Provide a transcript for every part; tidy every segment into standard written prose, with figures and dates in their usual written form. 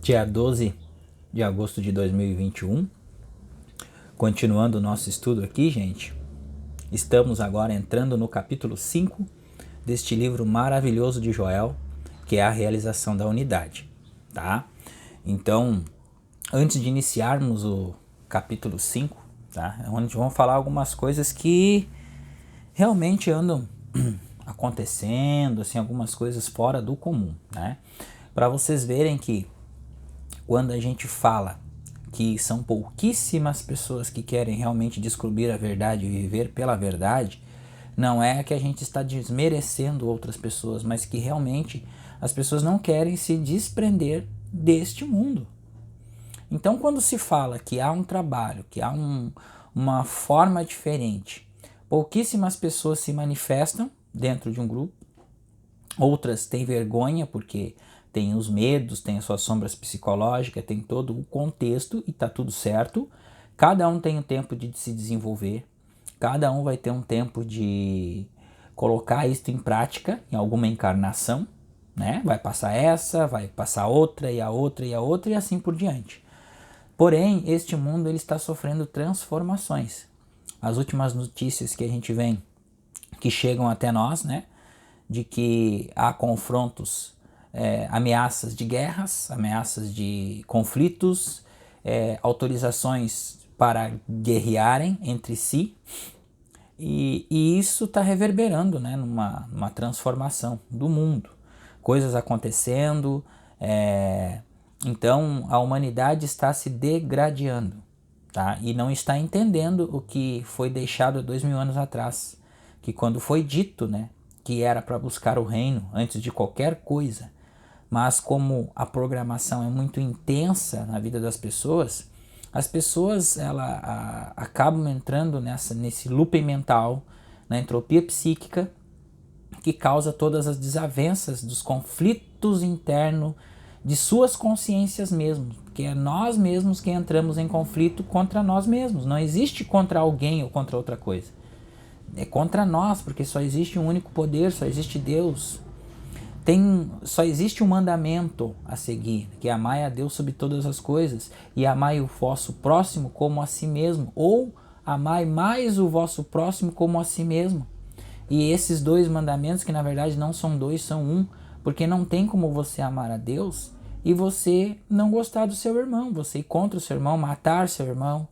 Dia 12 de agosto de 2021. Continuando o nosso estudo aqui, gente. Estamos agora entrando no capítulo 5 deste livro maravilhoso de Joel, que é a realização da unidade, tá? Então, antes de iniciarmos o capítulo 5, tá? Onde vamos falar algumas coisas que realmente andam acontecendo, assim, algumas coisas fora do comum, né? Para vocês verem que quando a gente fala que são pouquíssimas pessoas que querem realmente descobrir a verdade e viver pela verdade, não é que a gente está desmerecendo outras pessoas, mas que realmente as pessoas não querem se desprender deste mundo. Então, quando se fala que há um trabalho, que há uma forma diferente, pouquíssimas pessoas se manifestam dentro de um grupo, outras têm vergonha porque tem os medos, tem as suas sombras psicológicas, tem todo o contexto e tá tudo certo. Cada um tem um tempo de se desenvolver, cada um vai ter um tempo de colocar isso em prática em alguma encarnação, né? Vai passar essa, vai passar outra e a outra e a outra e assim por diante. Porém, este mundo ele está sofrendo transformações. As últimas notícias que a gente vem, que chegam até nós, né? De que há confrontos, ameaças de guerras, ameaças de conflitos, autorizações para guerrearem entre si, e isso está reverberando, né, numa transformação do mundo, coisas acontecendo, então a humanidade está se degradando, tá? E não está entendendo o que foi deixado há 2000 anos atrás, que quando foi dito, né, que era para buscar o reino antes de qualquer coisa, mas como a programação é muito intensa na vida das pessoas, as pessoas acabam entrando nesse looping mental, na entropia psíquica, que causa todas as desavenças dos conflitos internos de suas consciências mesmo, porque é nós mesmos que entramos em conflito contra nós mesmos, não existe contra alguém ou contra outra coisa. É contra nós, porque só existe um único poder, só existe Deus. Só existe um mandamento a seguir, que é amai a Deus sobre todas as coisas e amai o vosso próximo como a si mesmo, ou amai mais o vosso próximo como a si mesmo. E esses dois mandamentos, que na verdade não são dois, são um, porque não tem como você amar a Deus e você não gostar do seu irmão, você ir contra o seu irmão, matar seu irmão,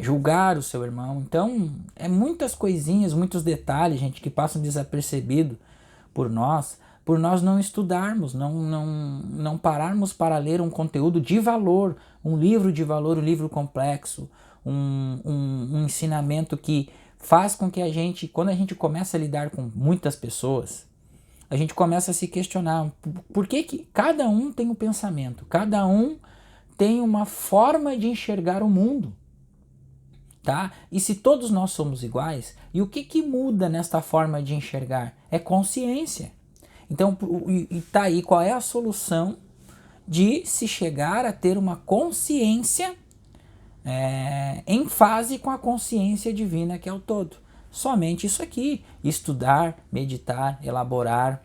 julgar o seu irmão. Então, é muitas coisinhas, muitos detalhes, gente, que passam desapercebido por nós não estudarmos, não pararmos para ler um conteúdo de valor, um livro de valor, um livro complexo, um ensinamento que faz com que a gente, quando a gente começa a lidar com muitas pessoas, a gente começa a se questionar por que cada um tem um pensamento, cada um tem uma forma de enxergar o mundo. Tá? E se todos nós somos iguais, e o que muda nesta forma de enxergar? É consciência. Então, tá aí qual é a solução de se chegar a ter uma consciência em fase com a consciência divina que é o todo. Somente isso aqui, estudar, meditar, elaborar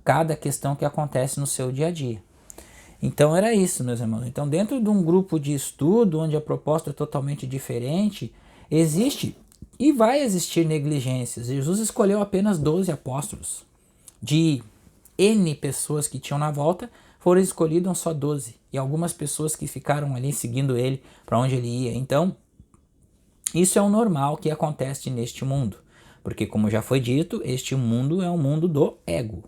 cada questão que acontece no seu dia a dia. Então era isso, meus irmãos. Então, dentro de um grupo de estudo, onde a proposta é totalmente diferente, existe e vai existir negligências. Jesus escolheu apenas 12 apóstolos. De N pessoas que tinham na volta, foram escolhidas só 12. E algumas pessoas que ficaram ali seguindo ele para onde ele ia. Então, isso é o normal que acontece neste mundo. Porque, como já foi dito, este mundo é um mundo do ego.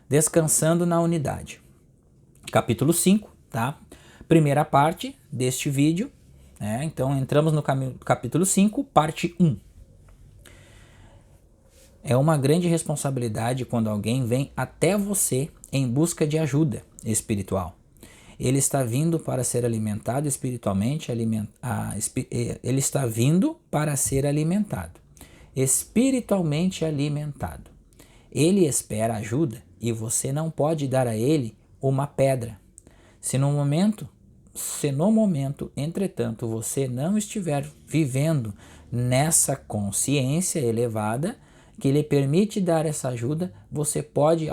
Descansando na unidade. Capítulo 5, tá? Primeira parte deste vídeo, né? Então entramos no capítulo 5, parte 1. É uma grande responsabilidade quando alguém vem até você em busca de ajuda espiritual. Ele está vindo para ser alimentado espiritualmente, ele está vindo para ser alimentado, espiritualmente alimentado. Ele espera ajuda e você não pode dar a ele uma pedra. Se no momento, entretanto, você não estiver vivendo nessa consciência elevada que lhe permite dar essa ajuda, você pode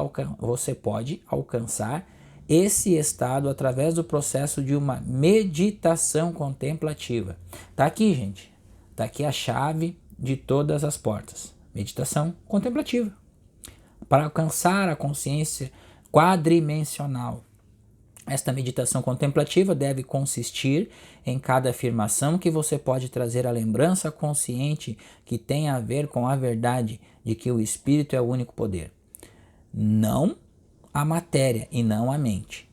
alcançar esse estado através do processo de uma meditação contemplativa. Tá aqui, gente. Tá aqui a chave de todas as portas. Meditação contemplativa. Para alcançar a consciência quadrimensional. Esta meditação contemplativa deve consistir em cada afirmação que você pode trazer a lembrança consciente que tem a ver com a verdade de que o espírito é o único poder. Não a matéria e não a mente.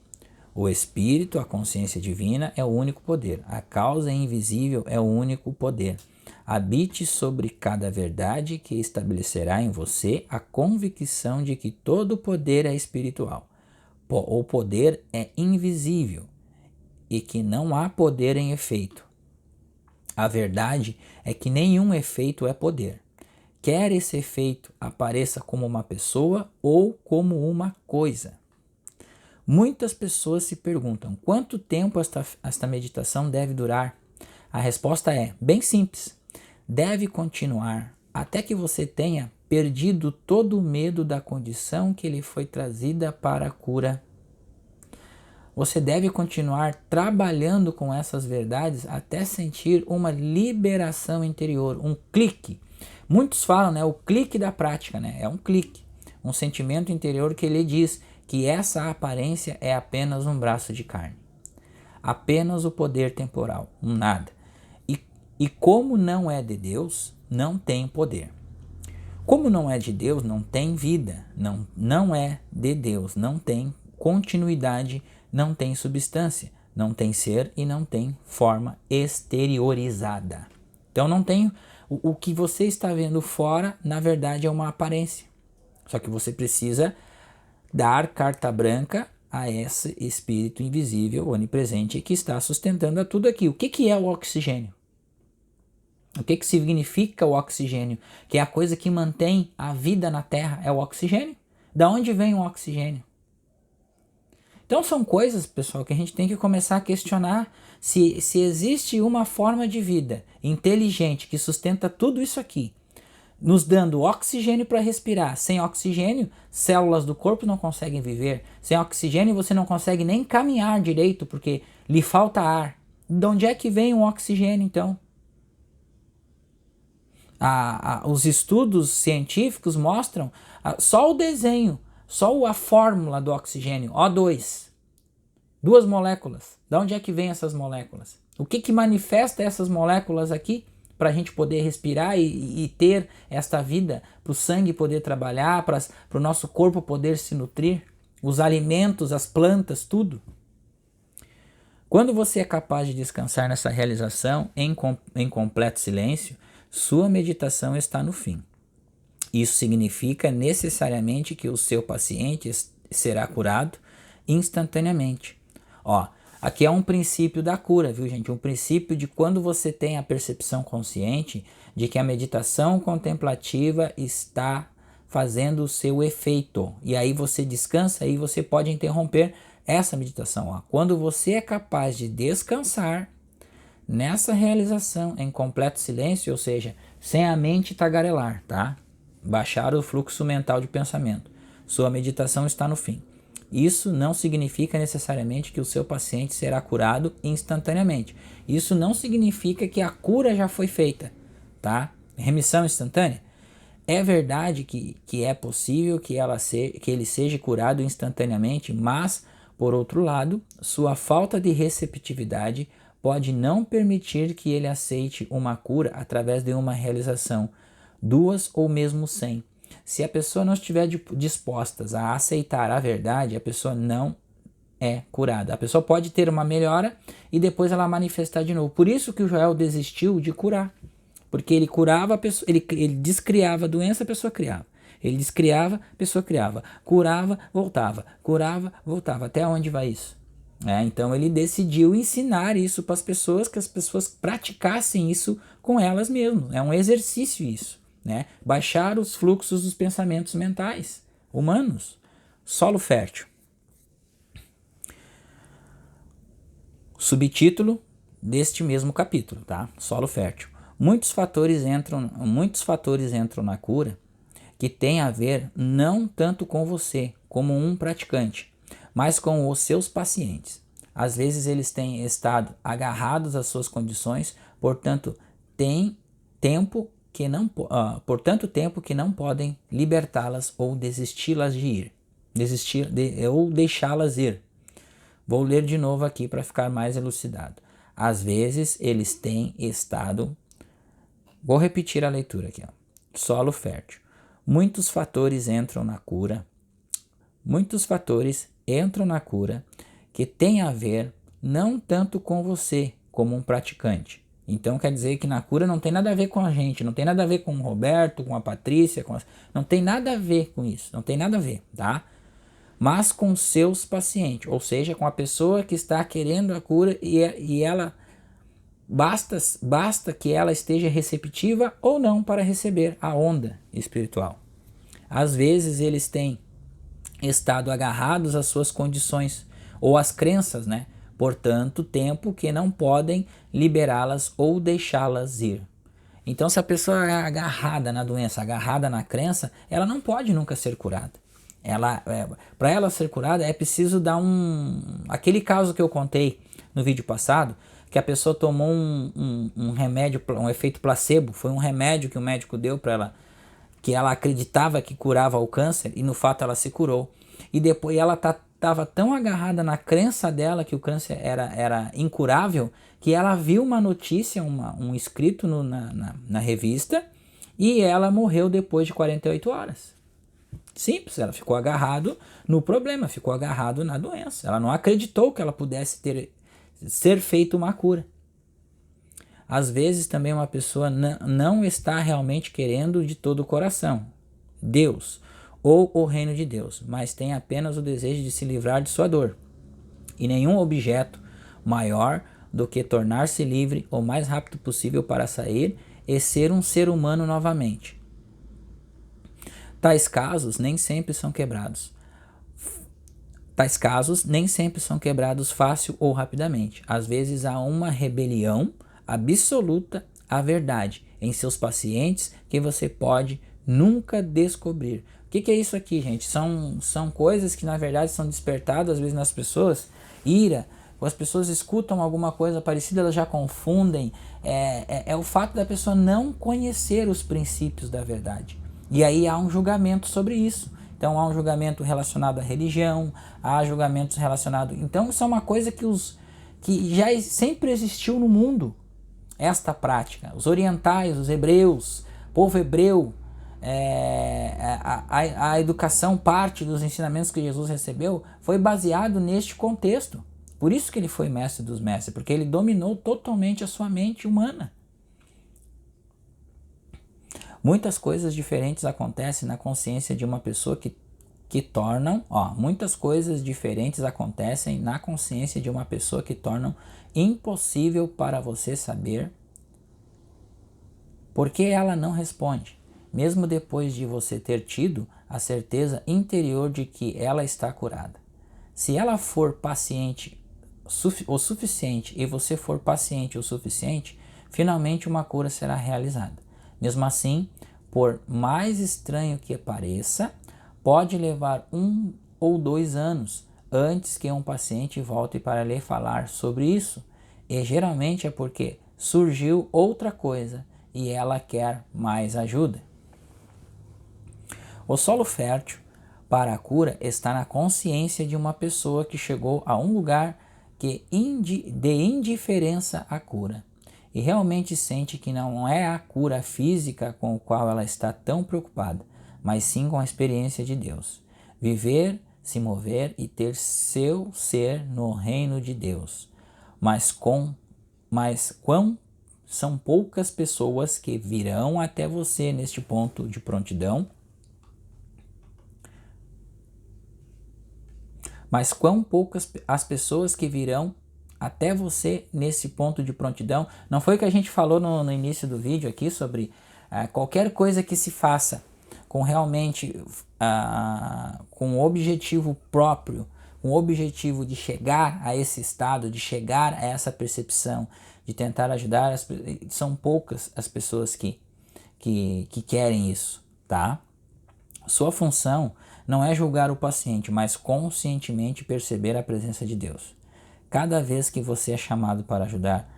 O espírito, a consciência divina, é o único poder. A causa invisível é o único poder. Habite sobre cada verdade que estabelecerá em você a convicção de que todo poder é espiritual. O poder é invisível e que não há poder em efeito. A verdade é que nenhum efeito é poder. Quer esse efeito apareça como uma pessoa ou como uma coisa. Muitas pessoas se perguntam quanto tempo esta meditação deve durar. A resposta é bem simples. Deve continuar até que você tenha perdido todo o medo da condição que lhe foi trazida para a cura. Você deve continuar trabalhando com essas verdades até sentir uma liberação interior, um clique. Muitos falam, né, o clique da prática, né? É um clique, um sentimento interior que lhe diz que essa aparência é apenas um braço de carne, apenas o poder temporal, um nada. E como não é de Deus, não tem poder. Como não é de Deus, não tem vida, não é de Deus, não tem continuidade, não tem substância, não tem ser e não tem forma exteriorizada. Então não tem o que você está vendo fora, na verdade é uma aparência. Só que você precisa dar carta branca a esse espírito invisível, onipresente, que está sustentando a tudo aqui. O que é o oxigênio? O que significa o oxigênio? Que é a coisa que mantém a vida na Terra, é o oxigênio. Da onde vem o oxigênio? Então são coisas, pessoal, que a gente tem que começar a questionar se existe uma forma de vida inteligente que sustenta tudo isso aqui, nos dando oxigênio para respirar. Sem oxigênio, células do corpo não conseguem viver. Sem oxigênio, você não consegue nem caminhar direito, porque lhe falta ar. De onde é que vem o oxigênio, então? Os estudos científicos mostram só o desenho, só a fórmula do oxigênio, O2. 2 moléculas. De onde é que vem essas moléculas? O que manifesta essas moléculas aqui para a gente poder respirar e ter esta vida, para o sangue poder trabalhar, para o nosso corpo poder se nutrir, os alimentos, as plantas, tudo? Quando você é capaz de descansar nessa realização em completo silêncio, sua meditação está no fim. Isso significa necessariamente que o seu paciente será curado instantaneamente. Ó, aqui é um princípio da cura, viu, gente? Um princípio de quando você tem a percepção consciente de que a meditação contemplativa está fazendo o seu efeito. E aí você descansa e você pode interromper essa meditação. Ó. Quando você é capaz de descansar nessa realização em completo silêncio, ou seja, sem a mente tagarelar, tá? Baixar o fluxo mental de pensamento. Sua meditação está no fim. Isso não significa necessariamente que o seu paciente será curado instantaneamente. Isso não significa que a cura já foi feita, tá? Remissão instantânea. É verdade que é possível que ele seja curado instantaneamente, mas, por outro lado, sua falta de receptividade pode não permitir que ele aceite uma cura através de uma realização, 2 ou mesmo 100. Se a pessoa não estiver disposta a aceitar a verdade, a pessoa não é curada. A pessoa pode ter uma melhora e depois ela manifestar de novo. Por isso que o Joel desistiu de curar. Porque ele curava a pessoa, ele descriava a doença, a pessoa criava. Ele descriava, a pessoa criava. Curava, voltava. Curava, voltava. Até onde vai isso? Então ele decidiu ensinar isso para as pessoas, que as pessoas praticassem isso com elas mesmas. É um exercício isso. Né? Baixar os fluxos dos pensamentos mentais humanos. Solo fértil. Subtítulo deste mesmo capítulo, tá? Solo fértil. Muitos fatores entram na cura que tem a ver não tanto com você como um praticante, mas com os seus pacientes. Às vezes eles têm estado agarrados às suas condições, portanto, por tanto tempo que não podem libertá-las ou desisti-las de ir, ou deixá-las ir. Vou ler de novo aqui para ficar mais elucidado. Às vezes eles têm estado. Vou repetir a leitura aqui. Ó. Solo fértil. Muitos fatores entram na cura que tem a ver não tanto com você como um praticante. Então quer dizer que na cura não tem nada a ver com a gente, não tem nada a ver com o Roberto, com a Patrícia, não tem nada a ver com isso, não tem nada a ver, tá? Mas com seus pacientes, ou seja, com a pessoa que está querendo a cura e ela basta que ela esteja receptiva ou não para receber a onda espiritual. Às vezes eles têm estado agarrados às suas condições ou às crenças, né? Por tanto tempo que não podem liberá-las ou deixá-las ir. Então, se a pessoa é agarrada na doença, agarrada na crença, ela não pode nunca ser curada. Para ela ser curada é preciso dar aquele caso que eu contei no vídeo passado, que a pessoa tomou um remédio, um efeito placebo, foi um remédio que o médico deu para ela, que ela acreditava que curava o câncer e no fato ela se curou. E depois ela estava tão agarrada na crença dela que o câncer era incurável, que ela viu uma notícia, um escrito na revista, e ela morreu depois de 48 horas. Simples, ela ficou agarrado no problema, ficou agarrado na doença. Ela não acreditou que ela pudesse ser feita uma cura. Às vezes também uma pessoa não está realmente querendo de todo o coração Deus ou o reino de Deus, mas tem apenas o desejo de se livrar de sua dor. E nenhum objeto maior do que tornar-se livre o mais rápido possível para sair e ser um ser humano novamente. Tais casos nem sempre são quebrados fácil ou rapidamente. Às vezes há uma rebelião absoluta à verdade em seus pacientes que você pode nunca descobrir. O que é isso aqui, gente? São coisas que na verdade são despertadas às vezes nas pessoas. Ira, quando as pessoas escutam alguma coisa parecida, elas já confundem. É o fato da pessoa não conhecer os princípios da verdade. E aí há um julgamento sobre isso. Então há um julgamento relacionado à religião, há julgamentos relacionados... Então isso é uma coisa que já sempre existiu no mundo, esta prática. Os orientais, os hebreus, povo hebreu, a educação, parte dos ensinamentos que Jesus recebeu, foi baseado neste contexto. Por isso que ele foi mestre dos mestres, porque ele dominou totalmente a sua mente humana. Muitas coisas diferentes acontecem na consciência de uma pessoa muitas coisas diferentes acontecem na consciência de uma pessoa que tornam impossível para você saber por que ela não responde, mesmo depois de você ter tido a certeza interior de que ela está curada. Se ela for paciente o suficiente e você for paciente o suficiente, finalmente uma cura será realizada. Mesmo assim, por mais estranho que pareça, pode levar 1 ou 2 anos antes que um paciente volte para lhe falar sobre isso. E geralmente é porque surgiu outra coisa e ela quer mais ajuda. O solo fértil para a cura está na consciência de uma pessoa que chegou a um lugar de indiferença à cura e realmente sente que não é a cura física com a qual ela está tão preocupada, mas sim com a experiência de Deus. Viver, se mover e ter seu ser no reino de Deus. Mas quão são poucas pessoas que virão até você neste ponto de prontidão. Mas quão poucas as pessoas que virão até você nesse ponto de prontidão. Não foi o que a gente falou no início do vídeo aqui sobre qualquer coisa que se faça com realmente com um objetivo próprio, com o objetivo de chegar a esse estado, de chegar a essa percepção, de tentar ajudar, são poucas as pessoas que querem isso, tá? Sua função não é julgar o paciente, mas conscientemente perceber a presença de Deus. Cada vez que você é chamado para ajudar,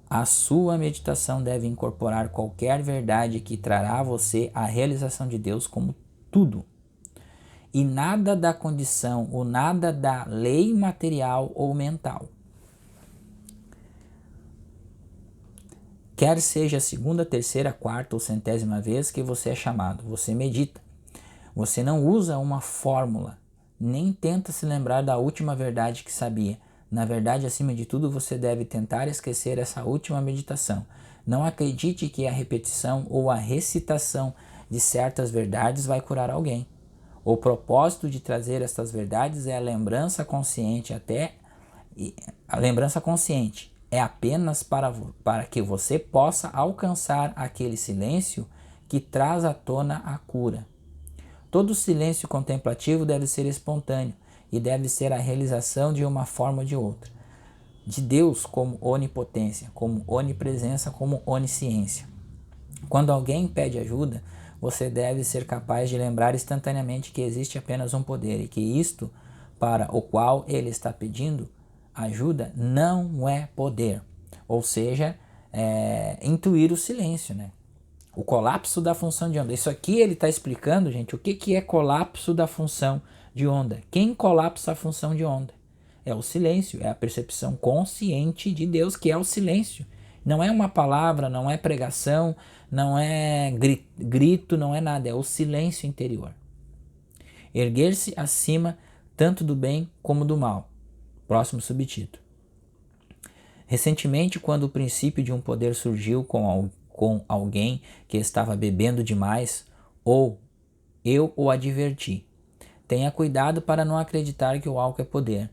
a sua meditação deve incorporar qualquer verdade que trará a você a realização de Deus como tudo. E nada da condição ou nada da lei material ou mental. Quer seja a segunda, terceira, quarta ou centésima vez que você é chamado, você medita. Você não usa uma fórmula, nem tenta se lembrar da última verdade que sabia. Na verdade, acima de tudo, você deve tentar esquecer essa última meditação. Não acredite que a repetição ou a recitação de certas verdades vai curar alguém. O propósito de trazer estas verdades é a lembrança consciente a lembrança consciente é apenas para que você possa alcançar aquele silêncio que traz à tona a cura. Todo silêncio contemplativo deve ser espontâneo e deve ser a realização de uma forma ou de outra. De Deus como onipotência, como onipresença, como onisciência. Quando alguém pede ajuda, você deve ser capaz de lembrar instantaneamente que existe apenas um poder e que isto para o qual ele está pedindo ajuda não é poder. Ou seja, intuir o silêncio, né? O colapso da função de onda. Isso aqui ele está explicando, gente, o que é colapso da função de onda. Quem colapsa a função de onda? É o silêncio, é a percepção consciente de Deus, que é o silêncio. Não é uma palavra, não é pregação, não é grito, não é nada, é o silêncio interior. Erguer-se acima tanto do bem como do mal. Próximo subtítulo. Recentemente, quando o princípio de um poder surgiu com alguém que estava bebendo demais, eu o adverti. Tenha cuidado para não acreditar que o álcool é poder.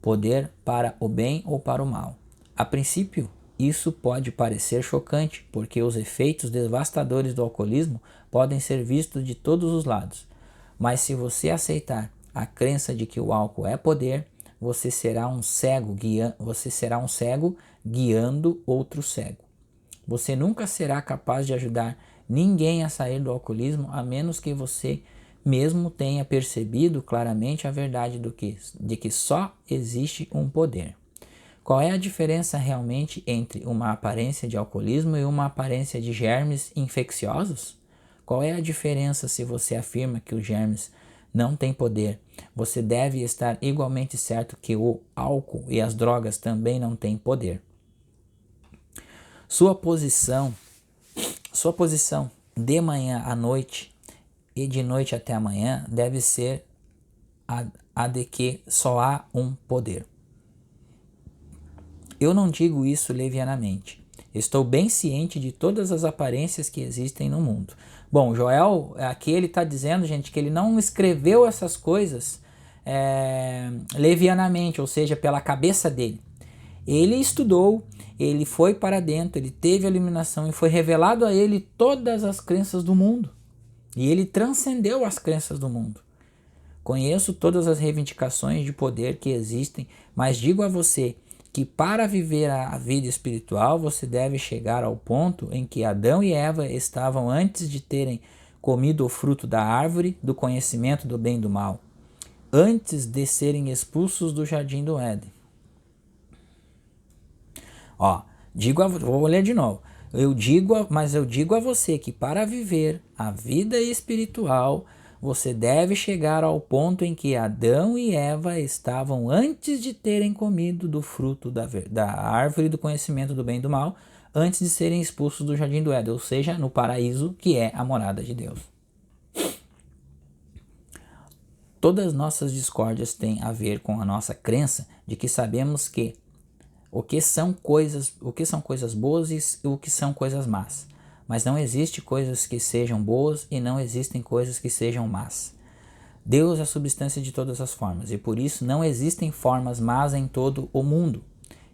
Poder para o bem ou para o mal. A princípio, isso pode parecer chocante, porque os efeitos devastadores do alcoolismo podem ser vistos de todos os lados. Mas se você aceitar a crença de que o álcool é poder, você será um cego guiando outro cego. Você nunca será capaz de ajudar ninguém a sair do alcoolismo a menos que você mesmo tenha percebido claramente a verdade de que só existe um poder. Qual é a diferença realmente entre uma aparência de alcoolismo e uma aparência de germes infecciosos? Qual é a diferença se você afirma que os germes não têm poder? Você deve estar igualmente certo que o álcool e as drogas também não têm poder. Sua posição de manhã à noite e de noite até amanhã deve ser a de que só há um poder. Eu não digo isso levianamente. Estou bem ciente de todas as aparências que existem no mundo. Bom, Joel, aqui ele está dizendo, gente, que ele não escreveu essas coisas levianamente, ou seja, pela cabeça dele. Ele estudou, ele foi para dentro, ele teve a iluminação e foi revelado a ele todas as crenças do mundo. E ele transcendeu as crenças do mundo. Conheço todas as reivindicações de poder que existem, mas digo a você que para viver a vida espiritual você deve chegar ao ponto em que Adão e Eva estavam antes de terem comido o fruto da árvore do conhecimento do bem e do mal, antes de serem expulsos do jardim do Éden. Vou ler de novo. Eu digo a você que para viver a vida espiritual, você deve chegar ao ponto em que Adão e Eva estavam antes de terem comido do fruto da árvore do conhecimento do bem e do mal, antes de serem expulsos do jardim do Éden, ou seja, no paraíso, que é a morada de Deus. Todas nossas discórdias têm a ver com a nossa crença de que sabemos que o que são coisas boas e o que são coisas más. Mas não existe coisas que sejam boas e não existem coisas que sejam más. Deus é a substância de todas as formas e por isso não existem formas más em todo o mundo.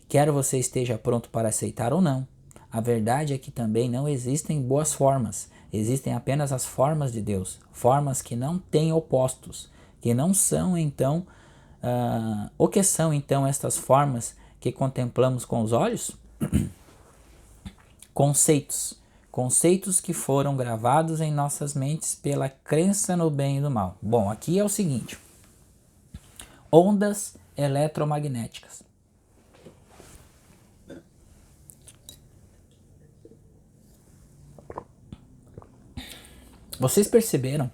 Quer você esteja pronto para aceitar ou não. A verdade é que também não existem boas formas. Existem apenas as formas de Deus. Formas que não têm opostos. Que não são então... o que são então estas formas que contemplamos com os olhos? Conceitos conceitos que foram gravados em nossas mentes pela crença no bem e no mal. Bom, aqui é o seguinte: ondas eletromagnéticas. Vocês perceberam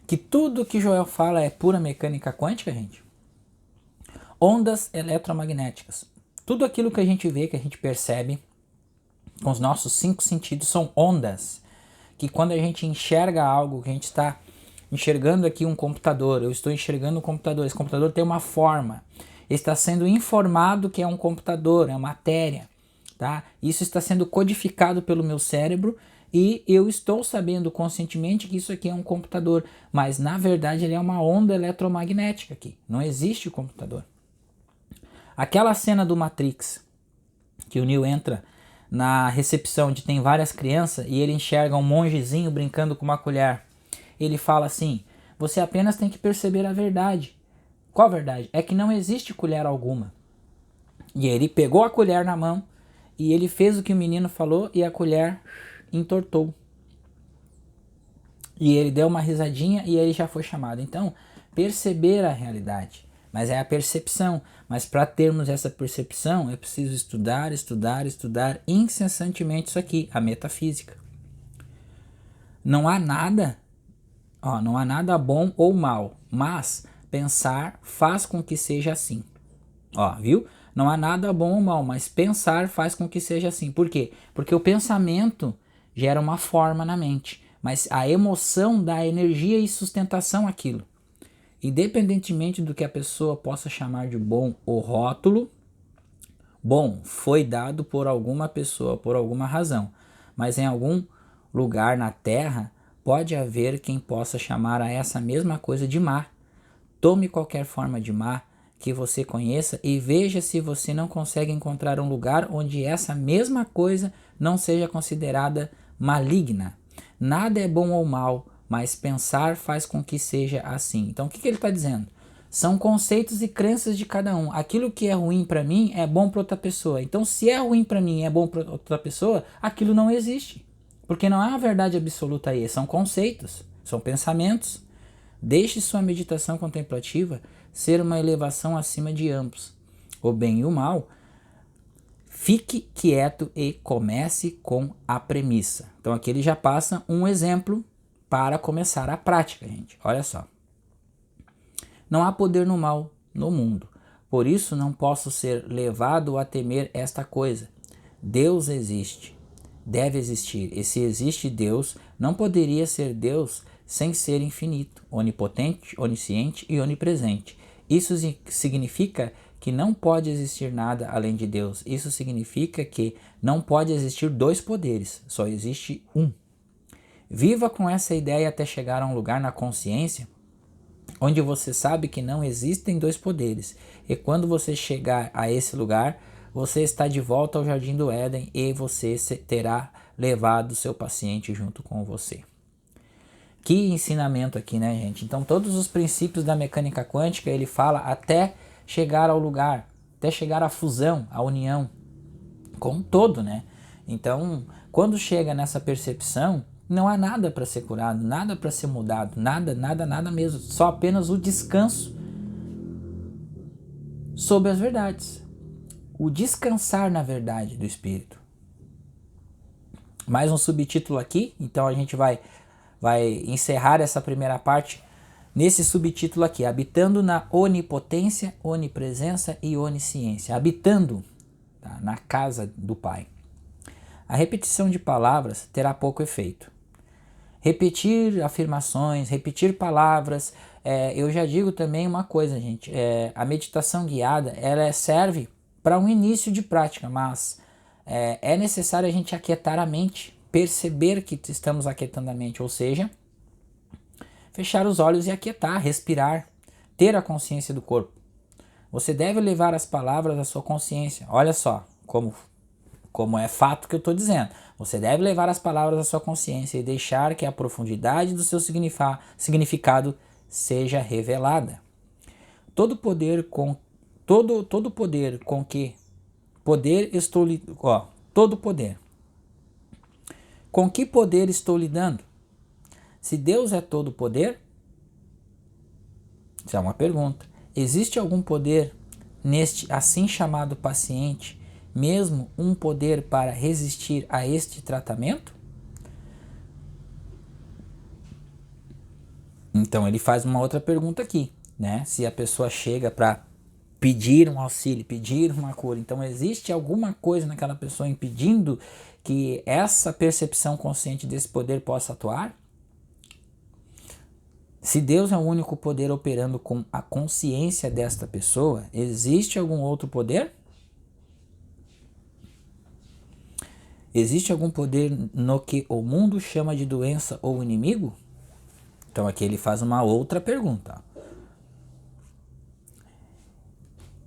que tudo que Joel fala é pura mecânica quântica, gente? Ondas eletromagnéticas. Tudo aquilo que a gente vê, que a gente percebe com os nossos 5 sentidos são ondas. Que quando a gente enxerga algo, que a gente está enxergando aqui um computador, eu estou enxergando um computador, esse computador tem uma forma, está sendo informado que é um computador, é matéria, tá? Isso está sendo codificado pelo meu cérebro e eu estou sabendo conscientemente que isso aqui é um computador, mas na verdade ele é uma onda eletromagnética aqui, não existe o computador. Aquela cena do Matrix, que o Neo entra na recepção onde tem várias crianças e ele enxerga um mongezinho brincando com uma colher. Ele fala assim: você apenas tem que perceber a verdade. Qual a verdade? É que não existe colher alguma. E ele pegou a colher na mão e ele fez o que o menino falou e a colher entortou. E ele deu uma risadinha e ele já foi chamado. Então, perceber a realidade. Mas é a percepção. Mas para termos essa percepção, é preciso estudar, estudar, estudar incessantemente isso aqui, a metafísica. Não há nada, não há nada bom ou mal, mas pensar faz com que seja assim. Viu? Não há nada bom ou mal, mas pensar faz com que seja assim. Por quê? Porque o pensamento gera uma forma na mente, mas a emoção dá energia e sustentação àquilo. Independentemente do que a pessoa possa chamar de bom ou rótulo, bom foi dado por alguma pessoa, por alguma razão, mas em algum lugar na Terra pode haver quem possa chamar a essa mesma coisa de má. Tome qualquer forma de má que você conheça e veja se você não consegue encontrar um lugar onde essa mesma coisa não seja considerada maligna. Nada é bom ou mal, mas pensar faz com que seja assim. Então o que ele está dizendo? São conceitos e crenças de cada um. Aquilo que é ruim para mim é bom para outra pessoa. Então se é ruim para mim e é bom para outra pessoa, aquilo não existe. Porque não é uma verdade absoluta aí, são conceitos, são pensamentos. Deixe sua meditação contemplativa ser uma elevação acima de ambos, o bem e o mal. Fique quieto e comece com a premissa. Então aqui ele já passa um exemplo para começar a prática, gente. Olha só. Não há poder no mal no mundo. Por isso não posso ser levado a temer esta coisa. Deus existe. Deve existir. E se existe Deus, não poderia ser Deus sem ser infinito, onipotente, onisciente e onipresente. Isso significa que não pode existir nada além de Deus. Isso significa que não pode existir 2 poderes, só existe um. Viva com essa ideia até chegar a um lugar na consciência onde você sabe que não existem 2 poderes. E quando você chegar a esse lugar, você está de volta ao Jardim do Éden e você terá levado seu paciente junto com você. Que ensinamento aqui, né, gente? Então todos os princípios da mecânica quântica ele fala até chegar ao lugar, até chegar à fusão, à união com um todo, né? Então, quando chega nessa percepção, não há nada para ser curado, nada para ser mudado, nada mesmo, só apenas o descanso sobre as verdades, o descansar na verdade do Espírito. Mais um subtítulo aqui, então a gente vai encerrar essa primeira parte nesse subtítulo aqui, habitando na onipotência, onipresença e onisciência, habitando na casa do Pai. A repetição de palavras terá pouco efeito. Repetir afirmações, repetir palavras, eu já digo também uma coisa, gente, a meditação guiada, ela serve para um início de prática, mas é necessário a gente aquietar a mente, perceber que estamos aquietando a mente, ou seja, fechar os olhos e aquietar, respirar, ter a consciência do corpo. Você deve levar as palavras à sua consciência. Olha só como é fato que eu estou dizendo. Você deve levar as palavras à sua consciência e deixar que a profundidade do seu significado seja revelada. Todo poder com que poder estou todo poder Com que poder estou lidando? Se Deus é todo poder, isso é uma pergunta. Existe algum poder neste assim chamado paciente, mesmo um poder para resistir a este tratamento? Então ele faz uma outra pergunta aqui, né? Se a pessoa chega para pedir um auxílio, pedir uma cura, então existe alguma coisa naquela pessoa impedindo que essa percepção consciente desse poder possa atuar? Se Deus é o único poder operando com a consciência desta pessoa, existe algum outro poder? Existe algum poder no que o mundo chama de doença ou inimigo? Então aqui ele faz uma outra pergunta.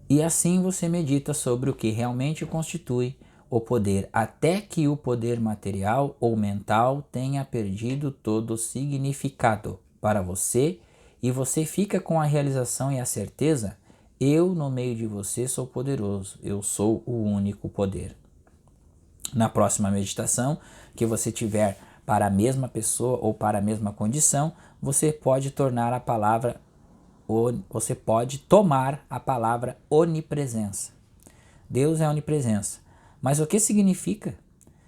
E assim você medita sobre o que realmente constitui o poder, até que o poder material ou mental tenha perdido todo o significado para você e você fica com a realização e a certeza: eu no meio de você sou poderoso, eu sou o único poder. Na próxima meditação que você tiver para a mesma pessoa ou para a mesma condição, você pode tomar a palavra onipresença. Deus é onipresença. Mas o que significa?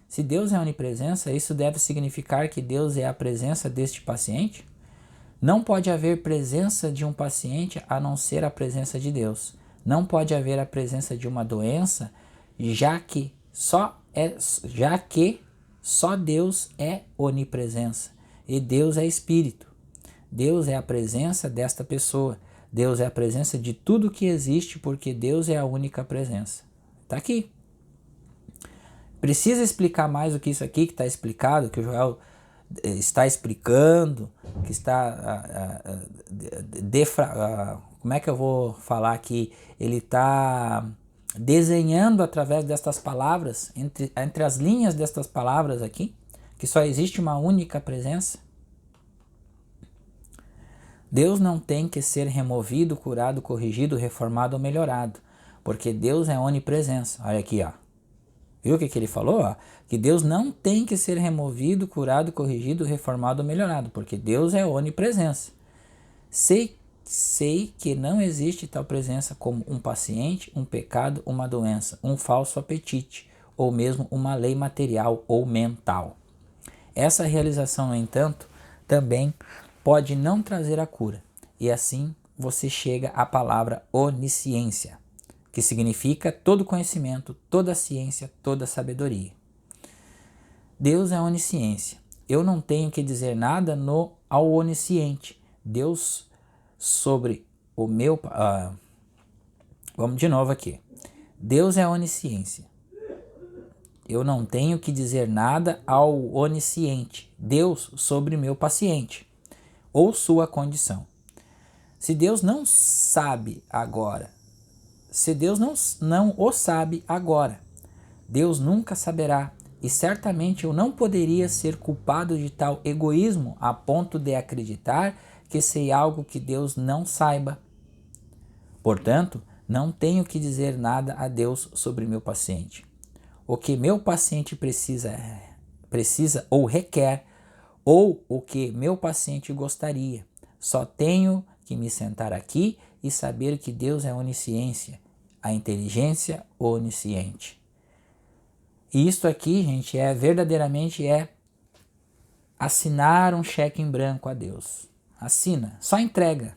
Se Deus é onipresença, isso deve significar que Deus é a presença deste paciente? Não pode haver presença de um paciente a não ser a presença de Deus. Não pode haver a presença de uma doença, já que só Deus é onipresença e Deus é espírito. Deus é a presença desta pessoa. Deus é a presença de tudo que existe, porque Deus é a única presença. Está aqui. Precisa explicar mais do que isso aqui que está explicado, que o Joel está explicando, que está como é que eu vou falar aqui? Ele está desenhando através destas palavras, entre as linhas destas palavras aqui, que só existe uma única presença. Deus não tem que ser removido, curado, corrigido, reformado ou melhorado, porque Deus é onipresença. Olha aqui, ó. Viu o que ele falou? Ó? Que Deus não tem que ser removido, curado, corrigido, reformado ou melhorado, porque Deus é onipresença. Sei que não existe tal presença como um paciente, um pecado, uma doença, um falso apetite, ou mesmo uma lei material ou mental. Essa realização, no entanto, também pode não trazer a cura, e assim você chega à palavra onisciência, que significa todo conhecimento, toda ciência, toda sabedoria. Deus é onisciência. Eu não tenho que dizer nada ao onisciente. Deus sobre o meu... vamos de novo aqui. Deus é onisciência. Eu não tenho que dizer nada ao onisciente. Deus sobre meu paciente ou sua condição. Se Deus não sabe agora, se Deus não o sabe agora, Deus nunca saberá, e certamente eu não poderia ser culpado de tal egoísmo a ponto de acreditar que sei algo que Deus não saiba. Portanto, não tenho que dizer nada a Deus sobre meu paciente. O que meu paciente precisa ou requer, ou o que meu paciente gostaria. Só tenho que me sentar aqui e saber que Deus é onisciência, a inteligência onisciente. E isto aqui, gente, verdadeiramente assinar um cheque em branco a Deus. Assina, só entrega.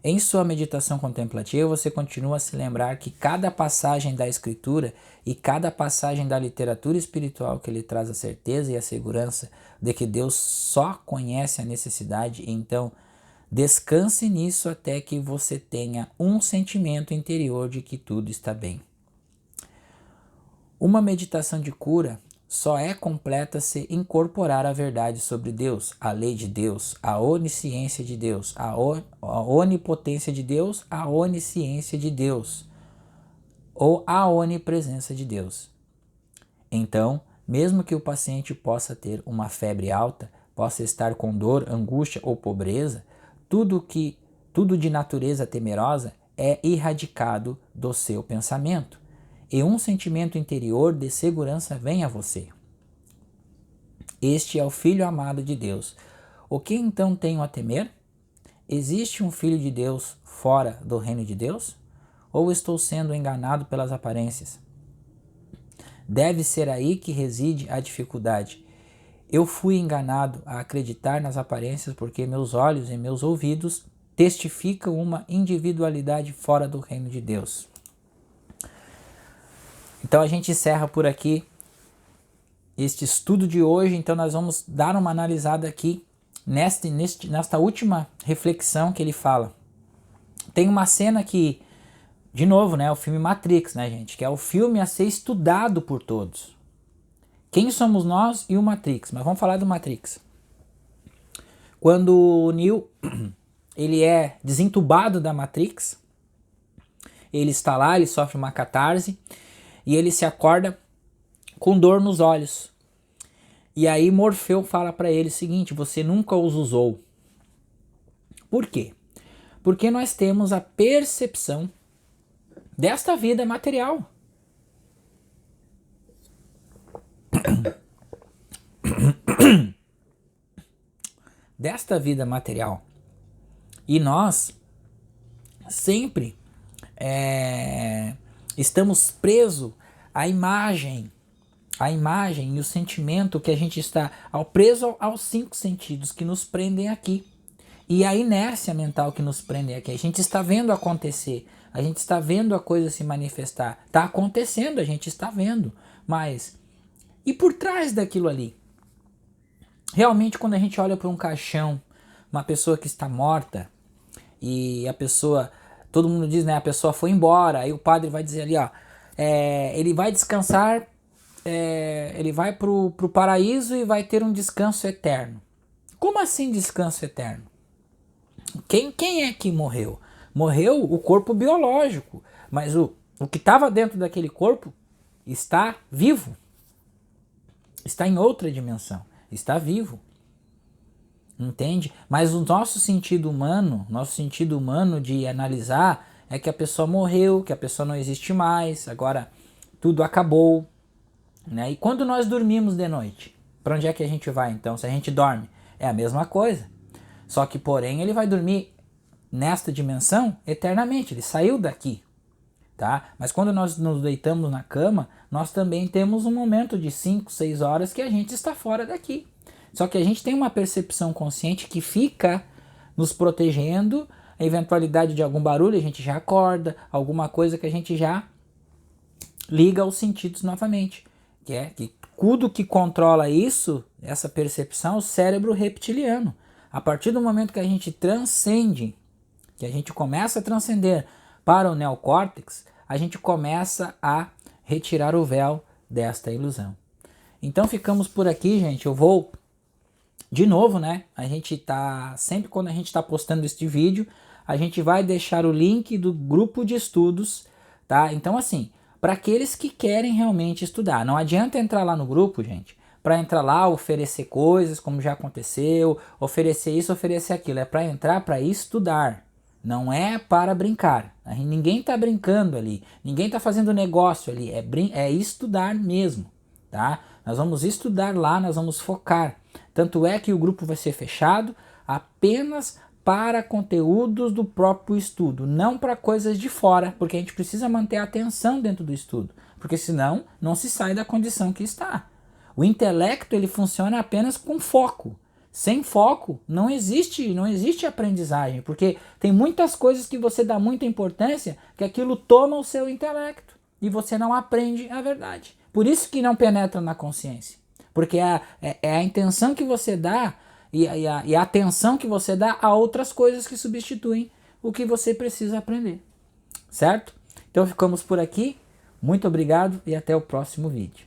Em sua meditação contemplativa, você continua a se lembrar que cada passagem da Escritura e cada passagem da literatura espiritual que lhe traz a certeza e a segurança de que Deus só conhece a necessidade, então descanse nisso até que você tenha um sentimento interior de que tudo está bem. Uma meditação de cura só é completa se incorporar a verdade sobre Deus, a lei de Deus, a onisciência de Deus, a onipotência de Deus, a onisciência de Deus ou a onipresença de Deus. Então, mesmo que o paciente possa ter uma febre alta, possa estar com dor, angústia ou pobreza, tudo de natureza temerosa é erradicado do seu pensamento. e um sentimento interior de segurança vem a você. Este é o Filho amado de Deus. O que então tenho a temer? Existe um Filho de Deus fora do reino de Deus? Ou estou sendo enganado pelas aparências? Deve ser aí que reside a dificuldade. Eu fui enganado a acreditar nas aparências porque meus olhos e meus ouvidos testificam uma individualidade fora do reino de Deus. Então a gente encerra por aqui este estudo de hoje. Então nós vamos dar uma analisada aqui nesta última reflexão que ele fala. Tem uma cena que, de novo, né, o filme Matrix, né, gente, que é o filme a ser estudado por todos. Quem somos nós e o Matrix? Mas vamos falar do Matrix. Quando o Neo ele é desentubado da Matrix, ele está lá, ele sofre uma catarse e ele se acorda com dor nos olhos. E aí Morfeu fala para ele o seguinte: você nunca os usou. Por quê? Porque nós temos a percepção desta vida material. Desta vida material. E nós sempre estamos presos à imagem e o sentimento que a gente está preso aos 5 sentidos que nos prendem aqui. E a inércia mental que nos prende aqui. A gente está vendo acontecer, a gente está vendo a coisa se manifestar. Está acontecendo, a gente está vendo. Mas, e por trás daquilo ali? Realmente, quando a gente olha para um caixão, uma pessoa que está morta, e a pessoa, todo mundo diz, né, a pessoa foi embora, aí o padre vai dizer ali, ó, ele vai descansar, ele vai pro paraíso e vai ter um descanso eterno. Como assim descanso eterno? Quem é que morreu? Morreu o corpo biológico, mas o que estava dentro daquele corpo está vivo, está em outra dimensão, está vivo. Entende? Mas o nosso sentido humano de analisar é que a pessoa morreu, que a pessoa não existe mais, agora tudo acabou, né? E quando nós dormimos de noite, para onde é que a gente vai então? Se a gente dorme, é a mesma coisa. Só que, porém, ele vai dormir nesta dimensão eternamente, ele saiu daqui, tá? Mas quando nós nos deitamos na cama, nós também temos um momento de 5, 6 horas que a gente está fora daqui. Só que a gente tem uma percepção consciente que fica nos protegendo, a eventualidade de algum barulho a gente já acorda, alguma coisa que a gente já liga aos sentidos novamente. Que é que tudo que controla isso, essa percepção, é o cérebro reptiliano. A partir do momento que a gente transcende, que a gente começa a transcender para o neocórtex, a gente começa a retirar o véu desta ilusão. Então ficamos por aqui, gente. Eu vou... De novo, né? A gente tá sempre quando a gente está postando este vídeo, a gente vai deixar o link do grupo de estudos, tá? Então assim, para aqueles que querem realmente estudar, não adianta entrar lá no grupo, gente, para entrar lá oferecer coisas, como já aconteceu, oferecer isso, oferecer aquilo, é para entrar para estudar. Não é para brincar. Ninguém tá brincando ali, ninguém tá fazendo negócio ali, é estudar mesmo, tá? Nós vamos estudar lá, nós vamos focar. Tanto é que o grupo vai ser fechado apenas para conteúdos do próprio estudo, não para coisas de fora, porque a gente precisa manter a atenção dentro do estudo, porque senão não se sai da condição que está. O intelecto ele funciona apenas com foco. Sem foco não existe aprendizagem, porque tem muitas coisas que você dá muita importância que aquilo toma o seu intelecto e você não aprende a verdade. Por isso que não penetra na consciência. Porque é a intenção que você dá e a atenção que você dá a outras coisas que substituem o que você precisa aprender. Certo? Então ficamos por aqui. Muito obrigado e até o próximo vídeo.